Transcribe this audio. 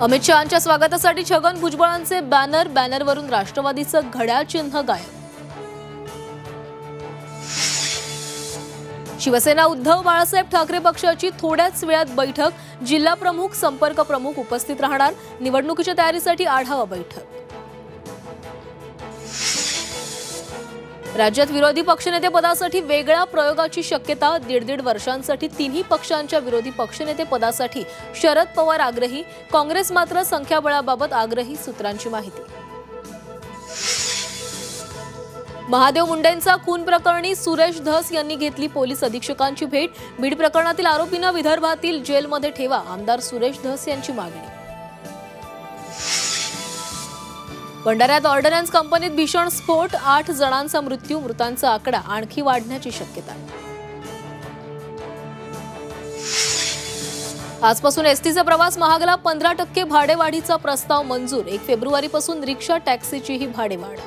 अमित शहांच्या स्वागतासाठी छगन भुजबळांचे बॅनरवरून राष्ट्रवादीचं घड्याळ चिन्ह गायब। शिवसेना उद्धव बाळासाहेब ठाकरे पक्षाची थोड्याच वेळात बैठक, जिल्हा प्रमुख संपर्क प्रमुख उपस्थित राहणार। निवडणुकीच्या तयारीसाठी आढावा बैठक। राज्यात विरोधी पक्षनेते पदासाठी वेगळ्या प्रयोगाची शक्यता। 1.5 वर्षांसाठी तिन्ही पक्षांच्या विरोधी पक्षनेते पदासाठी शरद पवार आग्रही, काँग्रेस मात्र संख्याबळाबाबत आग्रही सूत्रांची माहिती। महादेव मुंडेंचा खून प्रकरणी सुरेश धस यांनी घेतली पोलीस अधीक्षकांची भेट। बीड प्रकरणातील आरोपींना विदर्भातील जेलमध्ये ठेवा, आमदार सुरेश धस यांची मागणी। भंडाऱ्यात ऑर्डनन्स कंपनीत भीषण स्फोट, 8 जणांचा मृत्यू, मृतांचा आकडा आणखी वाढण्याची शक्यता। आजपासून एसटीचा प्रवास महागला, 15% भाडेवाढीचा प्रस्ताव मंजूर। 1 फेब्रुवारीपासून रिक्षा टॅक्सीचीही भाडेवाढ।